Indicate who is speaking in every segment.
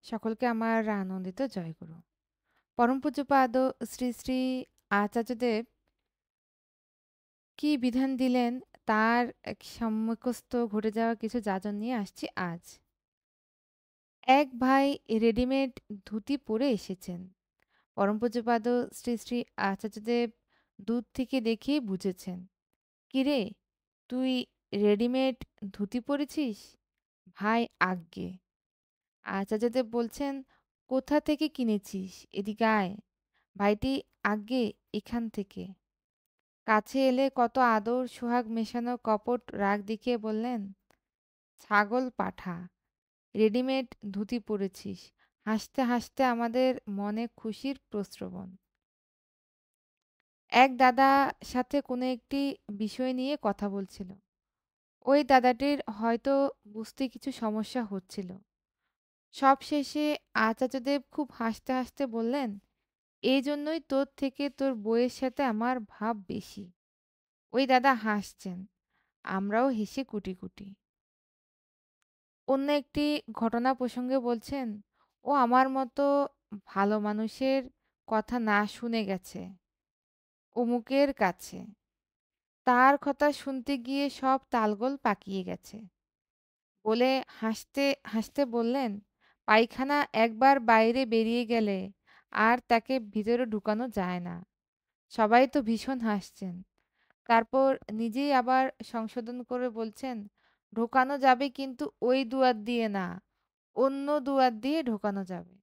Speaker 1: সকলকে আমার আনন্দিত জয়গুরু। পরম পূজ্যপাদ শ্রী শ্রী আচার্যদেব কি বিধান দিলেন তার এক সম্মুখস্থ ঘটে যাওয়া কিছু যাজন নিয়ে আসছি আজ। এক ভাই রেডিমেড ধুতি পরে এসেছেন। পরম পূজ্যপাদ শ্রী শ্রী আচার্যদেব দূর থেকে দেখেই বুঝেছেন, কিরে, তুই রেডিমেড ধুতি পরেছিস? ভাই আজ্ঞে। আচার্যদেব বলছেন, কোথা থেকে কিনেছিস? এদিকে আয়। ভাইটি, আজ্ঞে, এখান থেকে। কাছে এলে কত আদর সোহাগ মেশানো কপট রাগ দেখিয়ে বললেন, ছাগল পাঠা, রেডিমেড ধুতি পরেছিস। হাসতে হাসতে আমাদের মনে খুশির প্রস্রবণ। এক দাদা সাথে কোনো একটি বিষয় নিয়ে কথা বলছিল। ওই দাদাটির হয়তো বুঝতে কিছু সমস্যা হচ্ছিল। সব শেষে আচার্যদেব খুব হাসতে হাসতে বললেন, এই জন্যই তোর থেকে তোর বউয়ের সাথে আমার ভাব বেশি। ওই দাদা হাসছেন, আমরাও হেসে কুটি কুটি। অন্য একটি ঘটনা প্রসঙ্গে বলছেন, ও আমার মতো ভালো মানুষের কথা না শুনে গেছে অমুকের কাছে। তার কথা শুনতে গিয়ে সব তালগোল পাকিয়ে গেছে। বলে হাসতে হাসতে বললেন, পায়খানা একবার বাইরে বেরিয়ে গেলে আর তাকে ভিতরে ঢুকানো যায় না। সবাই তো ভীষণ হাসছেন। তারপর নিজেই আবার সংশোধন করে বলছেন, ঢোকানো যাবে কিন্তু ওই দুয়ার দিয়ে না, অন্য দুয়ার দিয়ে ঢোকানো যাবে।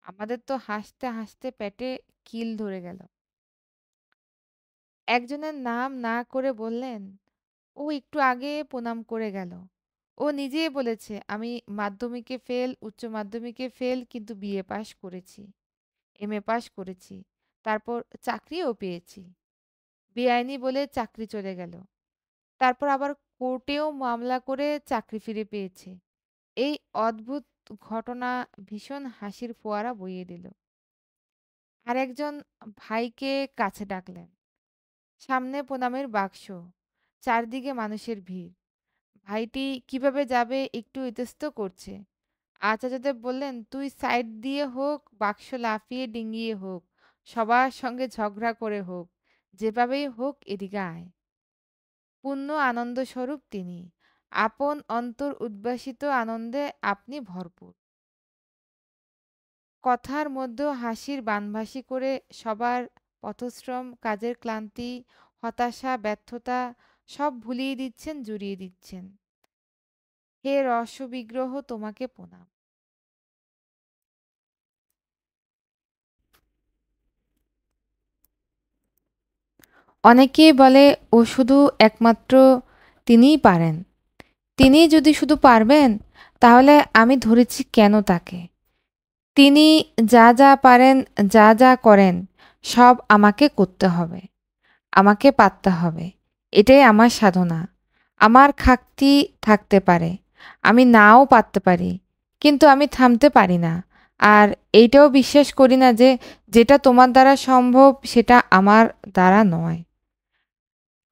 Speaker 1: আমাদের তো হাসতে হাসতে পেটে কিল ধরে গেল। একজনের নাম না করে বললেন, ও একটু আগে প্রণাম করে গেল। ও নিজেই বলেছে, আমি মাধ্যমিকে ফেল, উচ্চ মাধ্যমিকে ফেল, কিন্তু বিএ পাশ করেছি, এমএ পাশ করেছি, তারপর চাকরিও পেয়েছি। বেআইনি বলে চাকরি চলে গেল। তারপর আবার কোর্টেও মামলা করে চাকরি ফিরে পেয়েছে। এই অদ্ভুত ঘটনা ভীষণ হাসির ফোয়ারা বইয়ে দিল। আরেকজন ভাইকে কাছে ডাকলেন। সামনে প্রণামের বাক্স, চারদিকে মানুষের ভিড়। ভাইটি কিভাবে যাবে একটু ইতস্ত করছে। আচার্যদেব বললেন, তুই সাইড দিয়ে হোক, বাক্স লাফিয়ে ডিঙিয়ে হোক, সবার সঙ্গে ঝগড়া করে হোক, যেভাবেই হোক এদিকে আয়। পূর্ণ আনন্দস্বরূপ তিনি, আপন অন্তর উদ্ভাসিত আনন্দে আপনি ভরপুর। কথার মধ্যেও হাসির বানভাসি করে সবার পথশ্রম, কাজের ক্লান্তি, হতাশা, ব্যর্থতা সব ভুলিয়ে দিচ্ছেন, জুড়িয়ে দিচ্ছেন। হে রসবিগ্রহ, তোমাকে প্রণাম। অনেকেই বলে, ও শুধু একমাত্র তিনিই পারেন। তিনি যদি শুধু পারবেন, তাহলে আমি ধরেছি কেন তাকে? তিনি যা যা পারেন, যা যা করেন, সব আমাকে করতে হবে, আমাকে পারতে হবে। এটাই আমার সাধনা। আমার খাকতি থাকতে পারে, আমি নাও পারতে পারি, কিন্তু আমি থামতে পারি না। আর এইটাও বিশ্বাস করি না যে যেটা তোমার দ্বারা সম্ভব সেটা আমার দ্বারা নয়।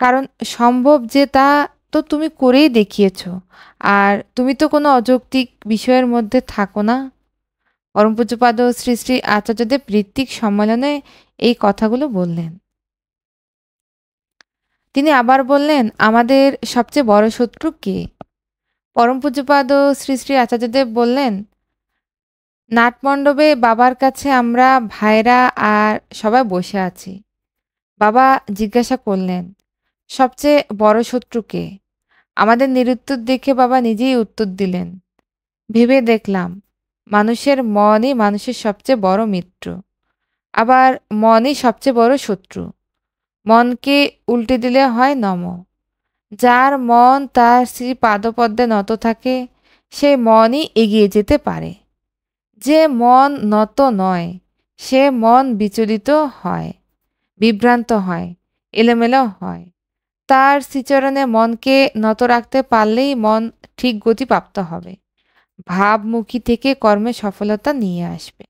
Speaker 1: কারণ সম্ভব যে তা তো তুমি করেই দেখিয়েছ। আর তুমি তো কোনো অযৌক্তিক বিষয়ের মধ্যে থাকো না। পরম পূজ্যপাদ শ্রী শ্রী আচার্যদেব ঋত্বিক সম্মেলনে এই কথাগুলো বললেন। তিনি আবার বললেন, আমাদের সবচেয়ে বড় শত্রু কে? পরম পূজ্যপাদ শ্রী শ্রী আচার্যদেব বললেন, নাটমণ্ডপে বাবার কাছে আমরা ভাইরা আর সবাই বসে আছি। বাবা জিজ্ঞাসা করলেন, সবচেয়ে বড় শত্রু কে? আমাদের নিরুত্তর দেখে বাবা নিজেই উত্তর দিলেন, ভেবে দেখলাম, মানুষের মনই মানুষের সবচেয়ে বড় মিত্র, আবার মনই সবচেয়ে বড় শত্রু। মনকে উল্টে দিলে হয় নম। যার মন তার শ্রী পাদপদ্মে নত থাকে, সে মনই এগিয়ে যেতে পারে। যে মন নত নয়, সে মন বিচলিত হয়, বিভ্রান্ত হয়, এলোমেলো হয়। তার শ্রীচরণে মনকে নত রাখতে পারলেই মন ঠিক গতিপ্রাপ্ত হবে, ভাবমুখী থেকে কর্মে সফলতা নিয়ে আসবে।